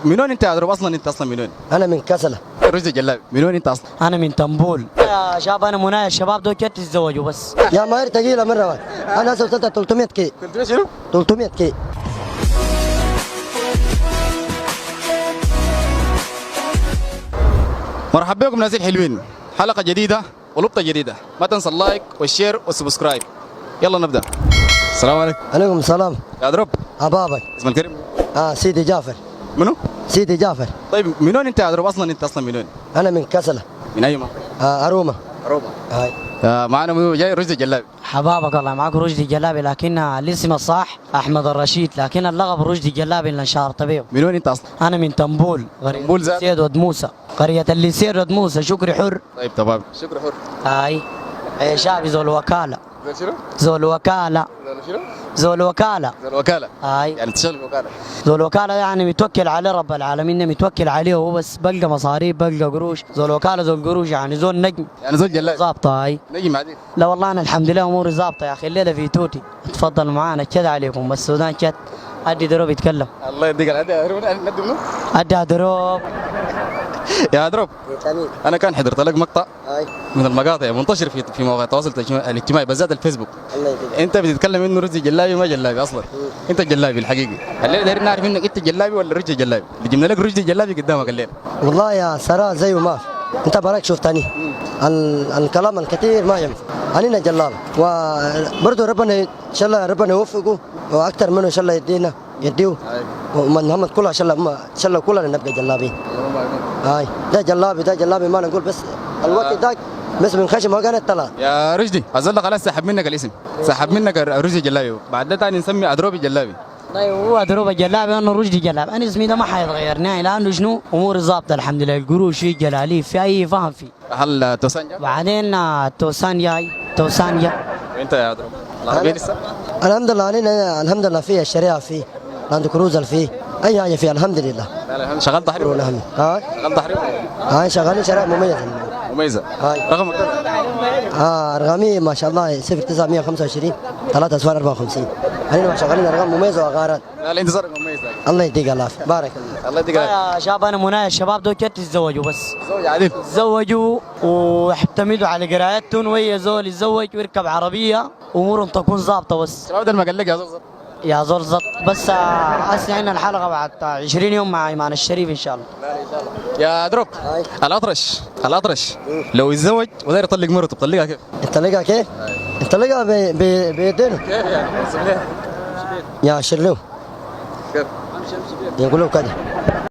من وين انت يا دروب؟ اصلا انت اصلا من وين؟ انا من كسله. رشدي جلابي من وين انت اصلا؟ انا من طنبول يا شباب. انا منايا الشباب دول كده تتزوجوا بس. يا ماهر ثقيله مره واحده. انا هسه وصلت 300 كي. 300 شنو؟ 300 كي. مرحبا بكم ناس الحلوين، حلقه جديده ولقطه جديده، ما تنسى اللايك والشير والسبسكرايب. يلا نبدا. السلام عليكم. عليكم السلام. يا دروب عبابك. اسم الكريم سيدي جعفر. منو؟ سيدي جعفر. طيب من وين انت يا دروب؟ اصلا انت اصلا من وين؟ انا من كسله. من اي منطقه؟ اروما. روما. هاي. معنا منو جاي؟ رشدي جلابي. حبابك الله معك رشدي جلابي، لكن الاسم الصح احمد الرشيد، لكن اللقب رشدي جلابي اللي انشهرت به. من وين انت اصلا؟ انا من طنبول، طنبول ذات؟ سيد ود موسى، قريه اللي سيد ود موسى. شكري حر. طيب تمام، شكرا حر. هاي يا شعبي زول وكاله. زول شنو؟ زول وكاله. زول شنو؟ زول وكاله. زول وكاله. هاي يعني تشتغل في وكاله. زول وكاله يعني متوكل عليه رب العالمين، متوكل عليه هو بس، بلقى مصاريف بلقى قروش. زول وكاله زول قروش، يعني زول نجم. يعني زول جلابي. ظابطه. هاي نجم عديد. لا والله انا الحمد لله اموري ظابطه يا اخي. الليله في توتي، تفضلوا معانا كذا عليكم. بس السودان كت ادي دروب يتكلم. الله يديك العافيه. ندي منو؟ ادي دروب. يا دروب انا كان حضرت لك مقطع هاي. من المقاطع منتشر في مواقع التواصل الاجتماعي بالذات الفيسبوك. الله يديك. انت بتتكلم انه رشدي جلابي ما جلابي اصلا. انت جلابي الحقيقي. الليله دايرين نعرف انك انت جلابي ولا رشدي جلابي. اللي جبنا لك رشدي جلابي قدامك الليله. والله يا سراء زيه ما في. انت براك شفتني. الكلام الكثير ما ينفع. انا جلال وبرضه ربنا ان شاء الله ربنا يوفقه واكثر منه ان شاء الله يديه. ومن محمد كلها ان شاء الله كلنا نبقى جلابين. هاي ده جلابي ما نقول بس الوقت ذاك بس من خشم ما كانت طلع. يا رشدي اظن خلاص سحب منك الاسم، سحب منك رشدي جلابي، بعد ده ثاني نسمي ادروبي جلابي. طيب هو دروب جلابي وانا رشدي جلابي. انا اسمي ده ما حيتغير نهائي، لانه شنو اموري ظابطه الحمد لله. القروش في جلاليف في اي فهم فيه. هل توسان جاب؟ بعدين توسان جاي. توسان جا. وانت يا دروب العربيه لسه؟ الحمد لله علينا الحمد لله فيه الشريعه فيه لاند كروزر فيه اي حاجه فيه الحمد لله. شغال تحرير ولا؟ هاي. شغال تحرير. هاي شغالين شريعه مميزه. مميزه. هاي. رقمك كم؟ ارقامي ما شاء الله 0925 3 اصفار 54. احنا شغالين ارقام مميزه واغارات. لا انت صار مميز. الله يديك العافيه. بارك الله. الله يديك العافيه. يا شباب انا منايا الشباب دول كده تتزوجوا بس. زوج عديد. تزوجوا ويعتمدوا على قرايتهم، وهي زول يتزوج ويركب عربيه امورهم تكون ظابطه بس. الشباب ده ما قال لك يا زول؟ يا زول زط بس. هسه عندنا الحلقه بعد 20 يوم مع ايمان الشريف ان شاء الله. يا دروب الاطرش لو يتزوج وداير يطلق مرته بطلقها كيف؟ يطلقها كيف؟ يطلقها بيدينه. كيف يعني؟ يا شرلو كيف؟ يقولوا كده.